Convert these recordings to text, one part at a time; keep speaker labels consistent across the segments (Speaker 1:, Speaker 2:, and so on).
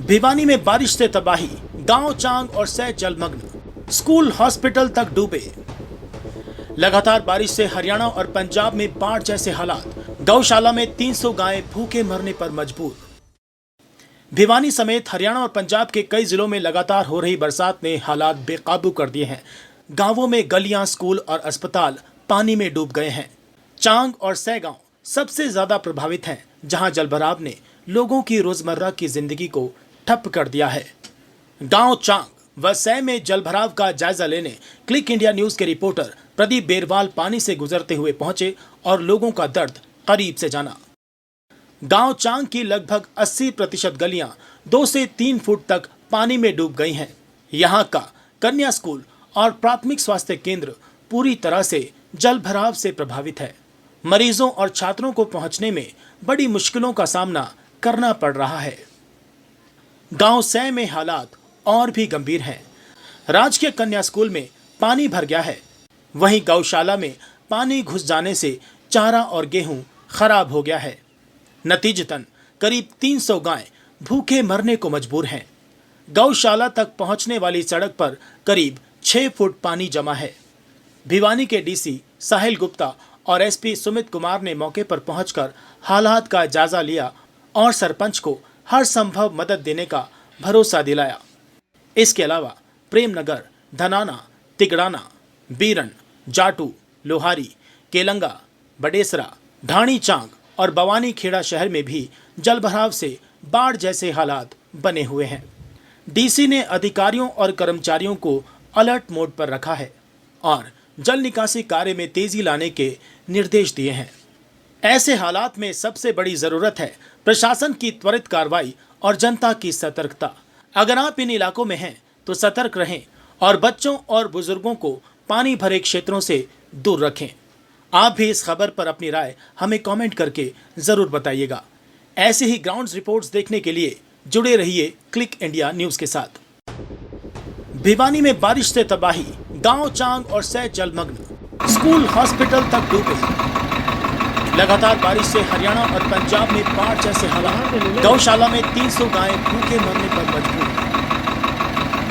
Speaker 1: भिवानी में बारिश से तबाही, गांव चांग और सै जलमग्न, स्कूल हॉस्पिटल तक डूबे। लगातार बारिश से हरियाणा और पंजाब में बाढ़ जैसे हालात, गौशाला में 300 गायें भूखे मरने पर मजबूर। भिवानी समेत हरियाणा और पंजाब के कई जिलों में लगातार हो रही बरसात ने हालात बेकाबू कर दिए हैं। गांवों में गलियां, स्कूल और अस्पताल पानी में डूब गए हैं। चांग और सै गांव सबसे ज्यादा प्रभावित हैं, जहां जलभराव ने लोगों की रोजमर्रा की जिंदगी को ठप कर दिया है। गांव चांग व सै में जलभराव का जायजा लेने क्लिक इंडिया न्यूज के रिपोर्टर प्रदीप बेरवाल पानी से गुजरते हुए पहुंचे और लोगों का दर्द करीब से जाना। गांव चांग की लगभग 80% गलियां 2 से 3 फुट तक पानी में डूब गई हैं। यहां का कन्या स्कूल और प्राथमिक स्वास्थ्य केंद्र पूरी तरह से जलभराव से प्रभावित है। मरीजों और छात्रों को पहुंचने में बड़ी मुश्किलों का सामना करना पड़ रहा है। गांव सै में हालात और भी गंभीर हैं। राजकीय कन्या स्कूल में पानी भर गया है। वहीं गौशाला में पानी घुस जाने से चारा और गेहूं खराब हो गया है। नतीजतन करीब 300 गायें भूखे मरने को मजबूर हैं। गौशाला तक पहुंचने वाली सड़क पर करीब 6 फुट पानी जमा है। भिवानी के डीसी साहिल गुप्ता और एसपी सुमित कुमार ने मौके पर पहुंचकर हालात का जायजा लिया और सरपंच को हर संभव मदद देने का भरोसा दिलाया। इसके अलावा प्रेमनगर, धनाना, तिगड़ाना, बीरन, जाटू, लोहारी, केलंगा, बडेसरा, ढाणी चांग और बवानी खेड़ा शहर में भी जलभराव से बाढ़ जैसे हालात बने हुए हैं। डीसी ने अधिकारियों और कर्मचारियों को अलर्ट मोड पर रखा है और जल निकासी कार्य में तेजी लाने के निर्देश दिए हैं। ऐसे हालात में सबसे बड़ी जरूरत है प्रशासन की त्वरित कार्रवाई और जनता की सतर्कता। अगर आप इन इलाकों में हैं तो सतर्क रहें और बच्चों और बुजुर्गों को पानी भरे क्षेत्रों से दूर रखें। आप भी इस खबर पर अपनी राय हमें कमेंट करके जरूर बताइएगा। ऐसे ही ग्राउंड रिपोर्ट्स देखने के लिए जुड़े रहिए क्लिक इंडिया न्यूज के साथ। भिवानी में बारिश से तबाही, गांव चांग और सै जलमग्न, स्कूल हॉस्पिटल तक डूबे। लगातार बारिश से हरियाणा और पंजाब में बाढ़ जैसे हालात, गौशाला में 300 गायें भूखे मरने पर मजबूर।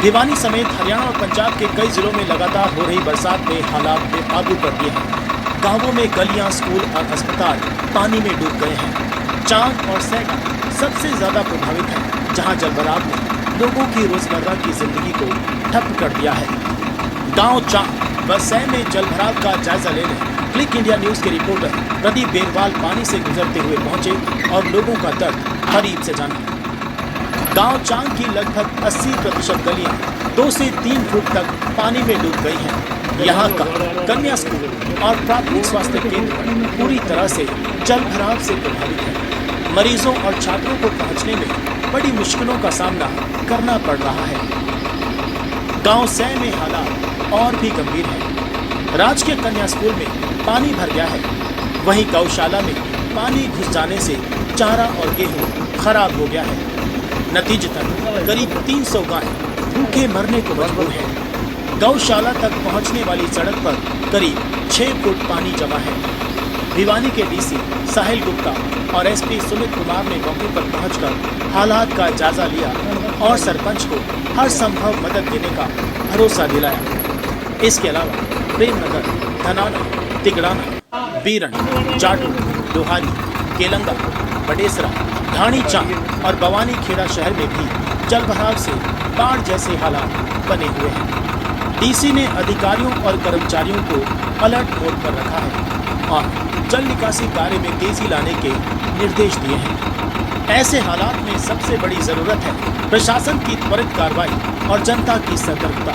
Speaker 1: भिवानी समेत हरियाणा और पंजाब के कई जिलों में लगातार हो रही बरसात ने हालात बेकाबू कर दिए हैं। गांवों में गलियां, स्कूल और अस्पताल पानी में डूब गए हैं। चांग और सै गांव सबसे ज्यादा प्रभावित हैं, जहां जलभराव ने लोगों की रोजमर्रा की जिंदगी को ठप कर दिया है। गांव चांग व सै में जलभराव का जायजा लेने क्लिक इंडिया न्यूज के रिपोर्टर प्रदीप बेरवाल पानी से गुजरते हुए पहुंचे और लोगों का दर्द करीब से जाना। गांव चांग की लगभग 80% गलियां 2 से 3 फुट तक पानी में डूब गई हैं। यहां का कन्या स्कूल और प्राथमिक स्वास्थ्य केंद्र पूरी तरह से जलभराव से प्रभावित है। मरीजों और छात्रों को पहुंचने में बड़ी मुश्किलों का सामना करना पड़ रहा है। गांव सै में हालात और भी गंभीर है। राजकीय कन्या स्कूल में पानी भर गया है। वहीं गौशाला में पानी घुस जाने से चारा और गेहूं खराब हो गया है। नतीजतन करीब 300 गायें भूखे मरने को मजबूर हैं। गौशाला तक पहुंचने वाली सड़क पर करीब 6 फुट पानी जमा है। भिवानी के डीसी साहिल गुप्ता और एसपी सुमित कुमार ने मौके पर पहुंचकर हालात का जायजा लिया और सरपंच को हर संभव मदद देने का भरोसा दिलाया। इसके अलावा प्रेमनगर, धनाना, तिगड़ाना, बीरन, जाटू, लोहारी, केलंगा, बडेसरा, ढाणी चांग और बवानी खेड़ा शहर में भी जलभराव से बाढ़ जैसे हालात बने हुए हैं। डीसी ने अधिकारियों और कर्मचारियों को अलर्ट मोड पर रखा है और जल निकासी कार्य में तेजी लाने के निर्देश दिए हैं। ऐसे हालात में सबसे बड़ी जरूरत है प्रशासन की त्वरित कार्रवाई और जनता की सतर्कता।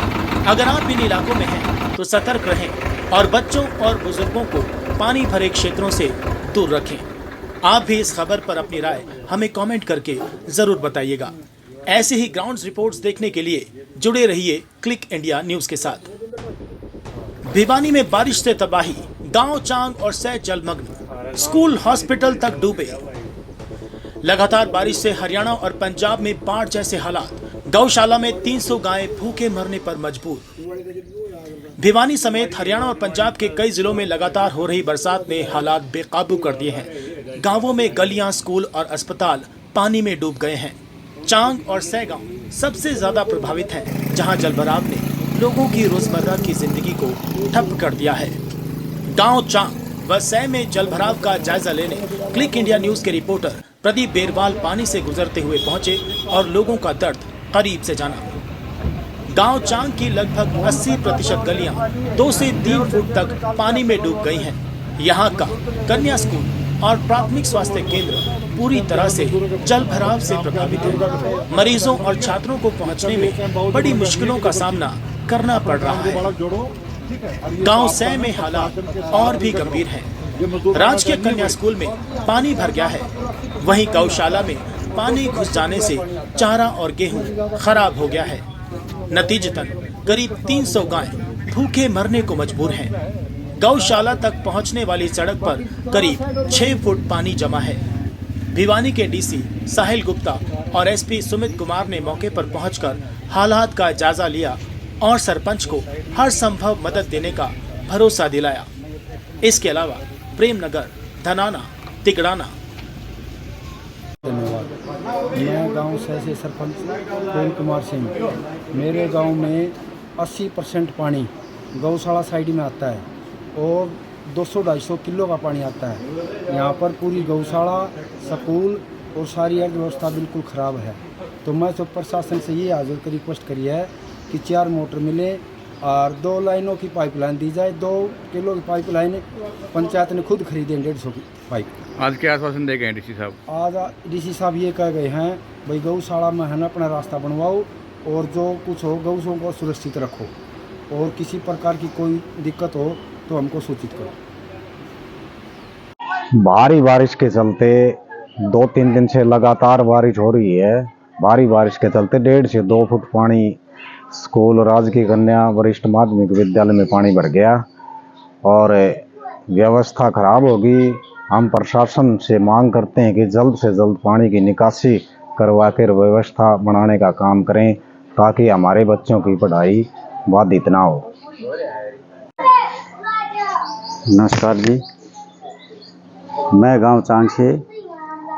Speaker 1: अगर आप इन इलाकों में हैं तो सतर्क रहें और बच्चों और बुजुर्गों को पानी भरे क्षेत्रों से दूर रखें। आप भी इस खबर पर अपनी राय हमें कमेंट करके जरूर बताइएगा। ऐसे ही ग्राउंड रिपोर्ट्स देखने के लिए जुड़े रहिए क्लिक इंडिया न्यूज के साथ। भिवानी में बारिश से तबाही, गांव चांग और सै जलमग्न, स्कूल हॉस्पिटल तक डूबे। लगातार बारिश से हरियाणा और पंजाब में बाढ़ जैसे हालात, गौशाला में 300 गायें भूखे मरने पर मजबूर। भिवानी समेत हरियाणा और पंजाब के कई जिलों में लगातार हो रही बरसात ने हालात बेकाबू कर दिए हैं। गांवों में गलियां, स्कूल और अस्पताल पानी में डूब गए हैं। चांग और सै गांव सबसे ज्यादा प्रभावित हैं, जहां जलभराव ने लोगों की रोजमर्रा की जिंदगी को ठप कर दिया है। गांव चांग व सै में जलभराव का जायजा लेने क्लिक इंडिया न्यूज के रिपोर्टर प्रदीप बेरवाल पानी से गुजरते हुए पहुंचे और लोगों का दर्द करीब से जाना। गांव चांग की लगभग 80% गलियां 2 से 3 फुट तक पानी में डूब गई हैं। यहां का कन्या स्कूल और प्राथमिक स्वास्थ्य केंद्र पूरी तरह से जलभराव से प्रभावित है। मरीजों और छात्रों को पहुंचने में बड़ी मुश्किलों का सामना करना पड़ रहा है। गांव सै में हालात और भी गंभीर हैं। राजकीय कन्या स्कूल में पानी भर गया है, वहीं गौशाला में पानी घुस जाने से चारा और गेहूं खराब हो गया है। नतीजतन करीब 300 गाय भूखे मरने को मजबूर हैं। गौशाला तक पहुंचने वाली सड़क पर करीब 6 फुट पानी जमा है। भिवानी के डीसी साहिल गुप्ता और एसपी सुमित कुमार ने मौके पर पहुंचकर हालात का जायजा लिया और सरपंच को हर संभव मदद देने का भरोसा दिलाया। इसके अलावा प्रेमनगर, धनाना, तिगड़ाना।
Speaker 2: मैं गांव से सरपंच प्रेम कुमार सिंह। मेरे गांव में 80% पानी गौशाला साइड में आता है और 200-250 किलो का पानी आता है। यहाँ पर पूरी गौशाला, स्कूल और सारी अर्थव्यवस्था बिल्कुल ख़राब है। तो मैं तो प्रशासन से ये हाजिर कर रिक्वेस्ट करी है कि 4 मोटर मिले और 2 लाइनों की पाइपलाइन दी जाए। 2 किलो की पाइपलाइन पंचायत ने खुद खरीदे, 150 की पाइप।
Speaker 3: आज क्या आश्वासन दे गए डीसी साहब?
Speaker 2: आज डीसी साहब ये कह गए हैं भाई गौशाला में है ना अपना रास्ता बनवाओ और जो कुछ हो गौशों को सुरक्षित रखो और किसी प्रकार की कोई दिक्कत हो तो हमको सूचित करो।
Speaker 4: भारी बारिश के चलते 2-3 दिन से लगातार बारिश हो रही है। भारी बारिश के चलते 1.5 से 2 फुट पानी स्कूल राजकीय कन्या वरिष्ठ माध्यमिक विद्यालय में पानी भर गया और व्यवस्था खराब होगी। हम प्रशासन से मांग करते हैं कि जल्द से जल्द पानी की निकासी करवा कर व्यवस्था बनाने का काम करें ताकि हमारे बच्चों की पढ़ाई बाधित ना हो।
Speaker 5: नमस्कार जी, मैं गांव चांग से।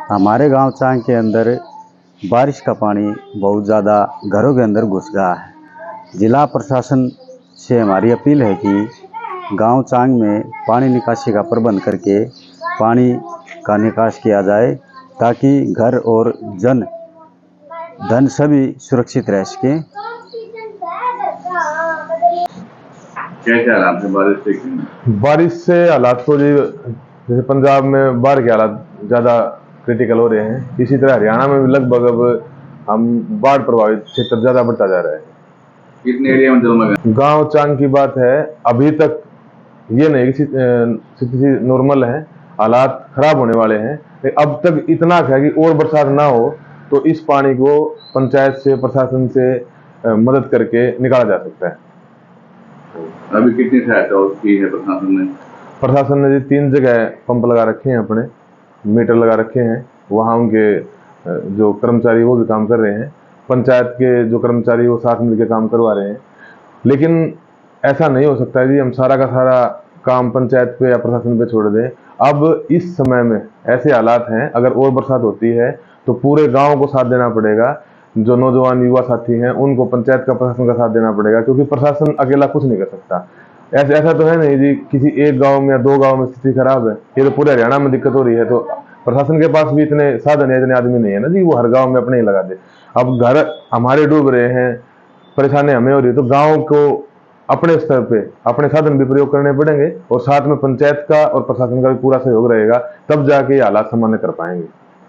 Speaker 5: हमारे गांव चांग के अंदर बारिश का पानी बहुत ज़्यादा घरों के अंदर घुस गया है। जिला प्रशासन से हमारी अपील है कि गांव चांग में पानी निकासी का प्रबंध करके पानी का निकास किया जाए ताकि घर और धन सभी सुरक्षित रह सकें।
Speaker 3: क्या हालात है बारिश से?
Speaker 6: बारिश से हालात तो जी जैसे पंजाब में बाढ़ के हालात ज़्यादा क्रिटिकल हो रहे हैं, इसी तरह हरियाणा में भी लगभग अब हम बाढ़ प्रभावित क्षेत्र ज़्यादा बढ़ता जा रहा है।
Speaker 3: कितने एरिया में जलमग्न?
Speaker 6: गांव चांग की बात है, अभी तक ये नहीं कि स्थिति नॉर्मल है, हालात खराब होने वाले हैं। अब तक इतना है कि और बरसात ना हो तो इस पानी को पंचायत से, प्रशासन से मदद करके निकाला जा सकता है।
Speaker 3: अभी कितनी सहायता की है प्रशासन ने?
Speaker 6: प्रशासन ने 3 जगह पंप लगा रखे हैं, अपने मीटर लगा रखे हैं। वहाँ उनके जो कर्मचारी वो भी काम कर रहे हैं, पंचायत के जो कर्मचारी वो साथ मिलकर काम करवा रहे हैं। लेकिन ऐसा नहीं हो सकता जी हम सारा का सारा काम पंचायत पे या प्रशासन पे छोड़ दें। अब इस समय में ऐसे हालात हैं, अगर और बरसात होती है तो पूरे गांव को साथ देना पड़ेगा। जो नौजवान युवा साथी हैं उनको पंचायत का, प्रशासन का साथ देना पड़ेगा, क्योंकि प्रशासन अकेला कुछ नहीं कर सकता। ऐसा तो है नहीं जी किसी एक गांव में या 2 गांव में स्थिति खराब है, ये तो पूरे हरियाणा में दिक्कत हो रही है। तो प्रशासन के पास भी इतने साधन है, इतने आदमी नहीं है ना जी वो हर गांव में अपने ही लगा दे। अब घर हमारे डूब रहे हैं, परेशानी हमें हो रही है, तो गांव को अपने स्तर पे अपने साधन भी प्रयोग करने पड़ेंगे और साथ में पंचायत का और प्रशासन का भी पूरा सहयोग रहेगा, तब जाके ये हालात सामान्य कर पाएंगे।